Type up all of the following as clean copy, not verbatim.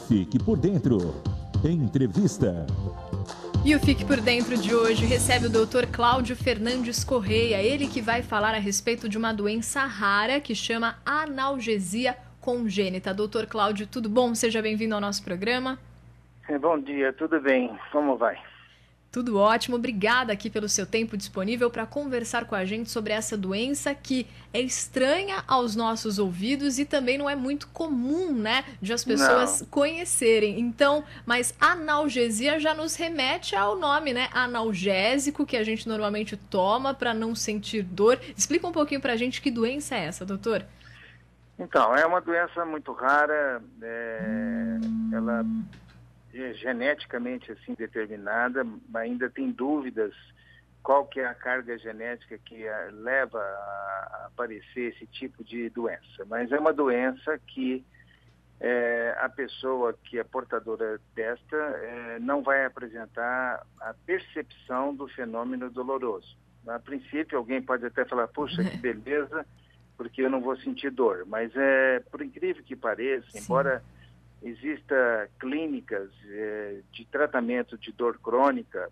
Fique por dentro. Entrevista. E o Fique por Dentro de hoje recebe o Dr. Cláudio Fernandes Correia, ele que vai falar a respeito de uma doença rara que chama analgesia congênita. Dr. Cláudio, tudo bom? Seja bem-vindo ao nosso programa. Bom dia, tudo bem? Como vai? Tudo ótimo, obrigada aqui pelo seu tempo disponível para conversar com a gente sobre essa doença que é estranha aos nossos ouvidos e também não é muito comum, né, de as pessoas conhecerem. Então, mas analgesia já nos remete ao nome, né, analgésico, que a gente normalmente toma para não sentir dor. Explica um pouquinho para a gente que doença é essa, doutor? Então, é uma doença muito rara, ela é geneticamente assim determinada, ainda tem dúvidas qual que é a carga genética que leva a aparecer esse tipo de doença. Mas é uma doença que a pessoa que é portadora desta não vai apresentar a percepção do fenômeno doloroso. A princípio, alguém pode até falar, puxa, que beleza, porque eu não vou sentir dor. Mas, por incrível que pareça, sim, embora exista clínicas de tratamento de dor crônica,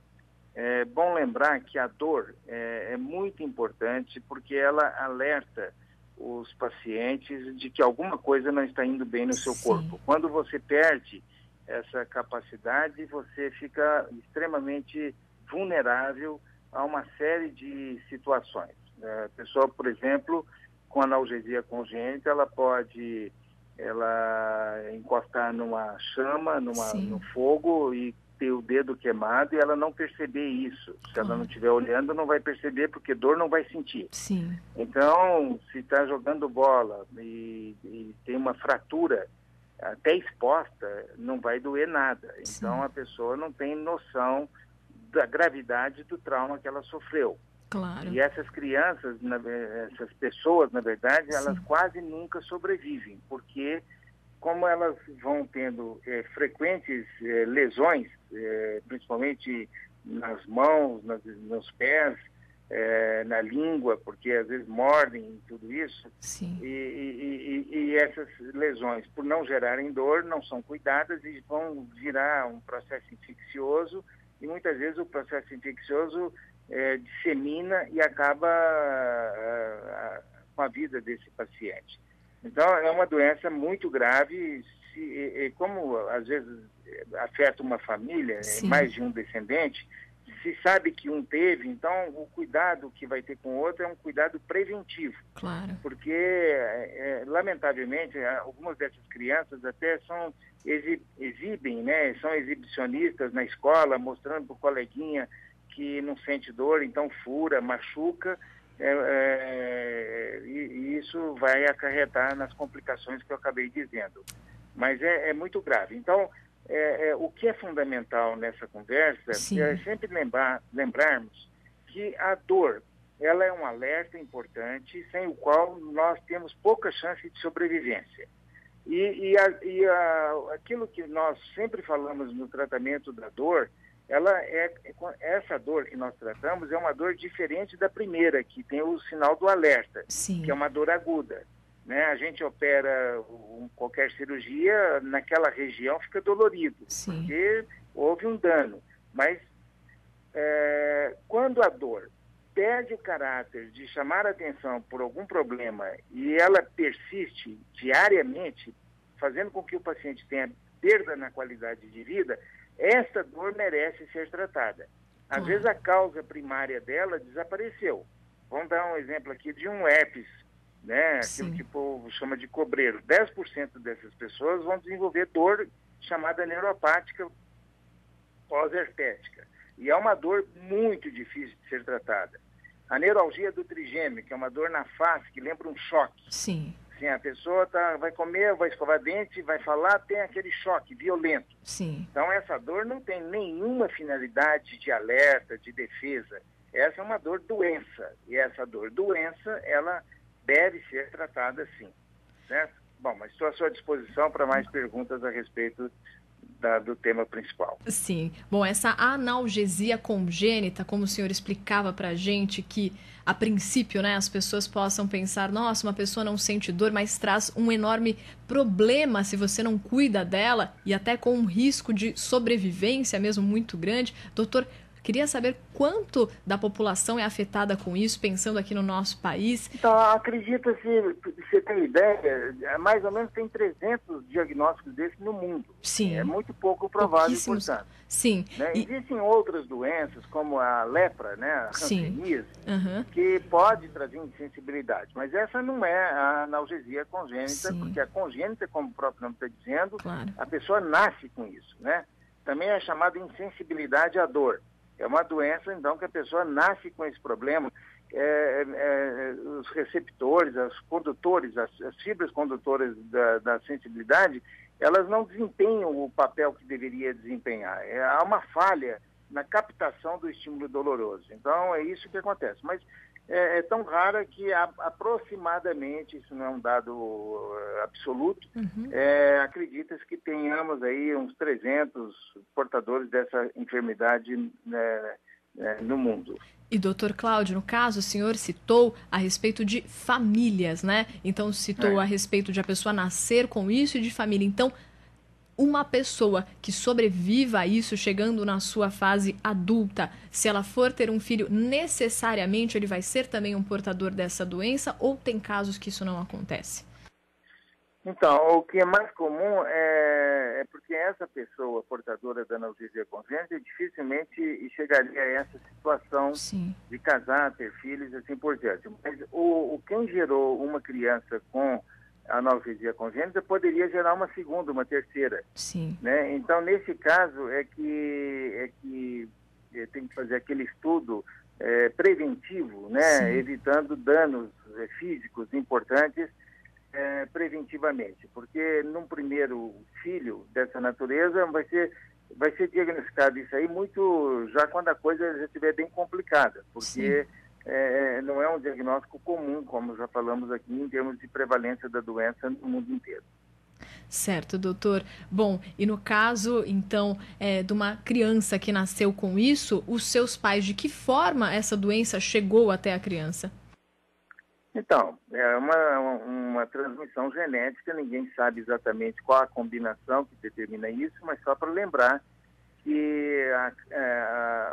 é bom lembrar que a dor é muito importante porque ela alerta os pacientes de que alguma coisa não está indo bem no seu corpo. Quando você perde essa capacidade, você fica extremamente vulnerável a uma série de situações. A pessoa, por exemplo, com analgesia congênita, ela pode encostar numa chama, no fogo e ter o dedo queimado e ela não perceber isso. Se ela não estiver olhando, não vai perceber, porque dor não vai sentir. Sim. Então, se está jogando bola e tem uma fratura até exposta, não vai doer nada. Então, a pessoa não tem noção da gravidade do trauma que ela sofreu. Claro. E essas crianças, essas pessoas, na verdade, elas quase nunca sobrevivem, porque como elas vão tendo frequentes lesões, principalmente nas mãos, nos pés, na língua, porque às vezes mordem e tudo isso, e essas lesões, por não gerarem dor, não são cuidadas e vão virar um processo infeccioso, e muitas vezes o processo infeccioso dissemina e acaba com a vida desse paciente. Então, é uma doença muito grave, como às vezes afeta uma família, mais de um descendente, se sabe que um teve, então o cuidado que vai ter com o outro é um cuidado preventivo. Claro. Porque, lamentavelmente, algumas dessas crianças até exibem, né, são exibicionistas na escola, mostrando para o coleguinha que não sente dor, então fura, machuca, e isso vai acarretar nas complicações que eu acabei dizendo. Mas é muito grave. Então, o que é fundamental nessa conversa é sempre lembrarmos que a dor, ela é um alerta importante, sem o qual nós temos pouca chance de sobrevivência. Aquilo que nós sempre falamos no tratamento da dor, essa dor que nós tratamos é uma dor diferente da primeira, que tem o sinal do alerta, que é uma dor aguda. Né? A gente opera qualquer cirurgia, naquela região fica dolorido, porque houve um dano. Mas quando a dor perde o caráter de chamar a atenção por algum problema e ela persiste diariamente, fazendo com que o paciente tenha perda na qualidade de vida, essa dor merece ser tratada. Às vezes a causa primária dela desapareceu. Vamos dar um exemplo aqui de um herpes, né? Aquilo que o povo chama de cobreiro. 10% dessas pessoas vão desenvolver dor chamada neuropática pós-herpética. E é uma dor muito difícil de ser tratada. A neuralgia do trigêmeo, que é uma dor na face, que lembra um choque. Sim, a pessoa vai comer, vai escovar dente, vai falar, tem aquele choque violento. Então, essa dor não tem nenhuma finalidade de alerta, de defesa. Essa é uma dor doença. E essa dor doença, ela deve ser tratada sim. Certo? Bom, mas estou à sua disposição para mais perguntas a respeito do tema principal. Sim. Bom, essa analgesia congênita, como o senhor explicava para a gente, que a princípio, né, as pessoas possam pensar, nossa, uma pessoa não sente dor, mas traz um enorme problema se você não cuida dela e até com um risco de sobrevivência mesmo muito grande. Doutor, queria saber quanto da população é afetada com isso, pensando aqui no nosso país. Então, acredita-se, você tem ideia, mais ou menos tem 300 diagnósticos desses no mundo. Sim. É muito pouco provável, portanto. Sim. Né? Existem outras doenças, como a lepra, né, a hanseníase, que pode trazer insensibilidade. Mas essa não é a analgesia congênita, porque a congênita, como o próprio nome está dizendo, a pessoa nasce com isso, né? Também é chamada insensibilidade à dor. É uma doença, então, que a pessoa nasce com esse problema. Os receptores, os condutores, as fibras condutoras da sensibilidade, elas não desempenham o papel que deveria desempenhar. Há uma falha na captação do estímulo doloroso. Então, é isso que acontece. Mas é tão rara que aproximadamente, isso não é um dado absoluto, acredita-se que tenhamos aí uns 300 portadores dessa enfermidade no mundo. E, doutor Cláudio, no caso, o senhor citou a respeito de famílias, né? Então, citou a respeito de a pessoa nascer com isso e de família. Então, uma pessoa que sobreviva a isso, chegando na sua fase adulta, se ela for ter um filho, necessariamente ele vai ser também um portador dessa doença, ou tem casos que isso não acontece? Então, o que é mais comum é porque essa pessoa portadora da analgesia congênita dificilmente chegaria a essa situação de casar, ter filhos e assim por diante. Mas quem gerou uma criança com analgesia congênita poderia gerar uma segunda, uma terceira. Né? Então, nesse caso, é que tem que fazer aquele estudo preventivo, né? Evitando danos físicos importantes preventivamente, porque num primeiro filho dessa natureza vai ser diagnosticado isso aí muito já quando a coisa já estiver bem complicada, porque não é um diagnóstico comum, como já falamos aqui, em termos de prevalência da doença no mundo inteiro. Certo, doutor. Bom, e no caso, então, de uma criança que nasceu com isso, os seus pais, de que forma essa doença chegou até a criança? Então, é uma transmissão genética, ninguém sabe exatamente qual a combinação que determina isso, mas só para lembrar que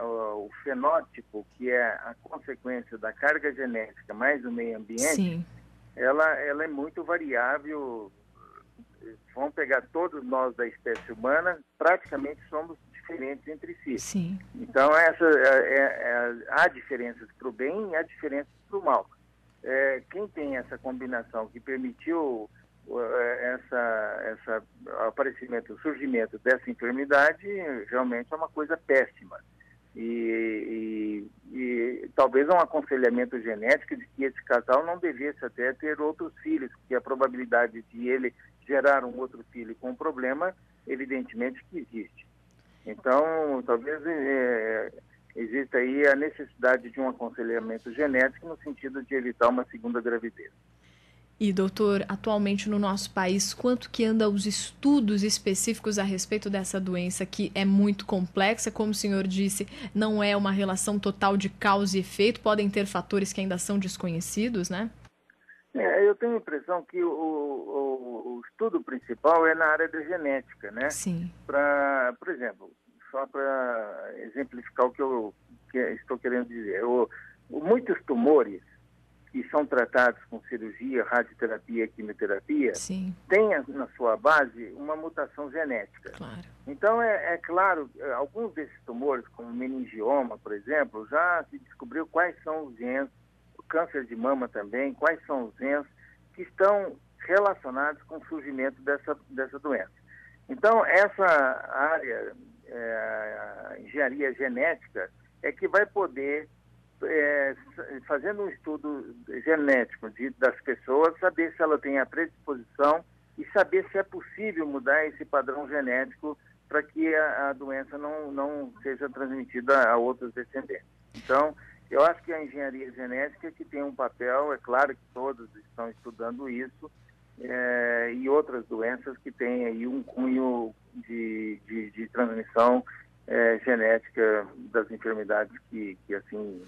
o fenótipo, que é a consequência da carga genética mais o meio ambiente, ela é muito variável. Vamos pegar todos nós da espécie humana, praticamente somos diferentes entre si. Então, há diferenças para o bem e há diferenças para o mal. Quem tem essa combinação que permitiu o surgimento dessa enfermidade, realmente é uma coisa péssima. E talvez um aconselhamento genético de que esse casal não devesse até ter outros filhos, porque a probabilidade de ele gerar um outro filho com um problema, evidentemente que existe. Então, talvez exista aí a necessidade de um aconselhamento genético no sentido de evitar uma segunda gravidez. E, doutor, atualmente no nosso país, quanto que anda os estudos específicos a respeito dessa doença, que é muito complexa, como o senhor disse, não é uma relação total de causa e efeito, podem ter fatores que ainda são desconhecidos, né? Eu tenho a impressão que o estudo principal é na área da genética, né? Por exemplo, só para exemplificar o que eu estou querendo dizer, muitos tumores que são tratados com cirurgia, radioterapia, quimioterapia, têm na sua base uma mutação genética. Então, é claro, alguns desses tumores, como meningioma, por exemplo, já se descobriu quais são os genes, o câncer de mama também, quais são os genes que estão relacionados com o surgimento dessa doença. Então, essa área, a engenharia genética, é que vai poder, fazendo um estudo genético das pessoas, saber se ela tem a predisposição e saber se é possível mudar esse padrão genético para que a doença não seja transmitida a outros descendentes. Então, eu acho que a engenharia genética que tem um papel, é claro que todos estão estudando isso, e outras doenças que têm aí um cunho de transmissão genética das enfermidades que assim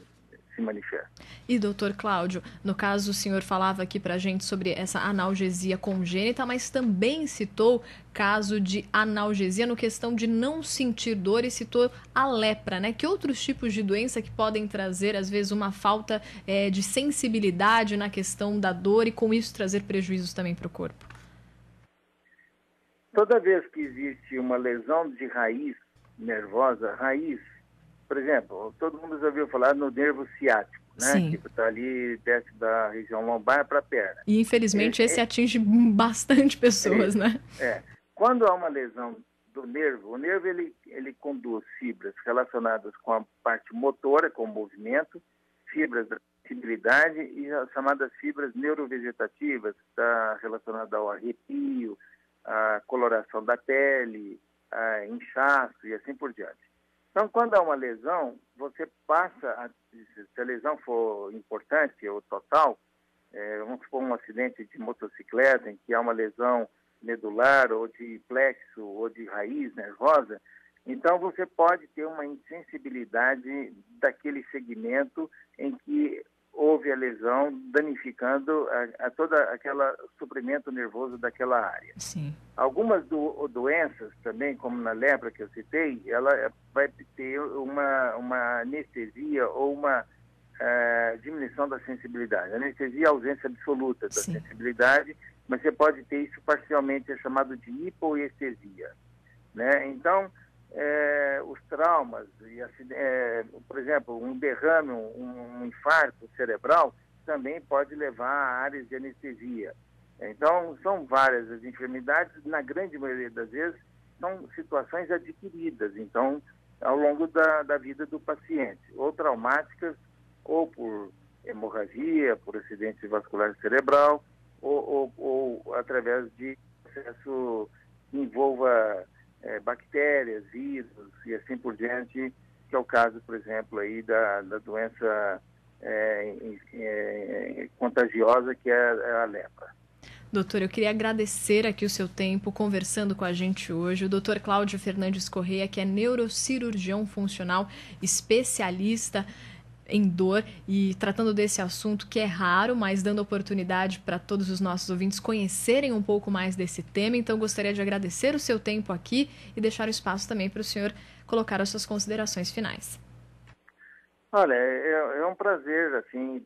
se manifestam. E, doutor Cláudio, no caso o senhor falava aqui pra gente sobre essa analgesia congênita, mas também citou caso de analgesia no questão de não sentir dor e citou a lepra, né? Que outros tipos de doença que podem trazer, às vezes, uma falta de sensibilidade na questão da dor e com isso trazer prejuízos também para o corpo? Toda vez que existe uma lesão de raiz nervosa, por exemplo, todo mundo já ouviu falar no nervo ciático, né? Sim. Que está ali, desce da região lombar para a perna. E infelizmente esse atinge bastante pessoas, né? Quando há uma lesão do nervo, o nervo ele conduz fibras relacionadas com a parte motora, com o movimento, fibras da sensibilidade e as chamadas fibras neurovegetativas, que está relacionada ao arrepio, à coloração da pele, a inchaço e assim por diante. Então, quando há uma lesão, você passa, se a lesão for importante ou total, vamos supor um acidente de motocicleta em que há uma lesão medular ou de plexo ou de raiz nervosa, então você pode ter uma insensibilidade daquele segmento em que houve a lesão, danificando a todo aquele suprimento nervoso daquela área. Sim. Algumas doenças também, como na lepra que eu citei, ela vai ter uma anestesia ou uma diminuição da sensibilidade. Anestesia é a ausência absoluta da sensibilidade, mas você pode ter isso parcialmente, é chamado de hipoestesia, né? Então, os traumas, por exemplo, um derrame, um infarto cerebral, também pode levar a áreas de anestesia. Então, são várias as enfermidades, na grande maioria das vezes, são situações adquiridas, então, ao longo da vida do paciente, ou traumáticas, ou por hemorragia, por acidente vascular cerebral, ou através de processo que envolva bactérias, vírus e assim por diante, que é o caso, por exemplo, aí da doença contagiosa, que é a lepra. Doutor, eu queria agradecer aqui o seu tempo conversando com a gente hoje. O doutor Cláudio Fernandes Correia, que é neurocirurgião funcional, especialista em dor e tratando desse assunto que é raro, mas dando oportunidade para todos os nossos ouvintes conhecerem um pouco mais desse tema. Então, gostaria de agradecer o seu tempo aqui e deixar o espaço também para o senhor colocar as suas considerações finais. Olha, é um prazer assim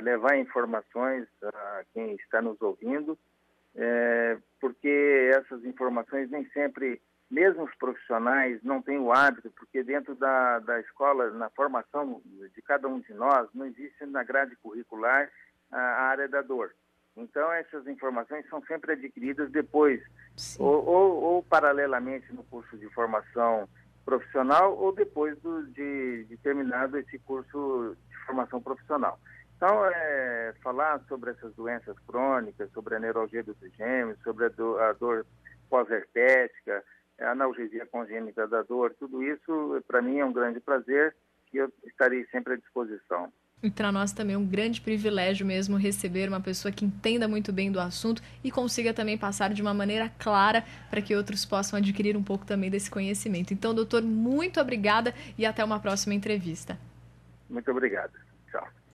levar informações a quem está nos ouvindo, porque essas informações nem sempre, mesmo os profissionais, não têm o hábito, porque dentro da escola, na formação de cada um de nós, não existe na grade curricular a área da dor. Então, essas informações são sempre adquiridas depois, ou paralelamente no curso de formação profissional, ou depois de terminado esse curso de formação profissional. Então, falar sobre essas doenças crônicas, sobre a neuralgia do trigêmeo, sobre a dor pós-herpética, a analgesia congênita da dor, tudo isso, para mim, é um grande prazer e eu estarei sempre à disposição. E para nós também é um grande privilégio mesmo receber uma pessoa que entenda muito bem do assunto e consiga também passar de uma maneira clara para que outros possam adquirir um pouco também desse conhecimento. Então, doutor, muito obrigada e até uma próxima entrevista. Muito obrigado. Tchau.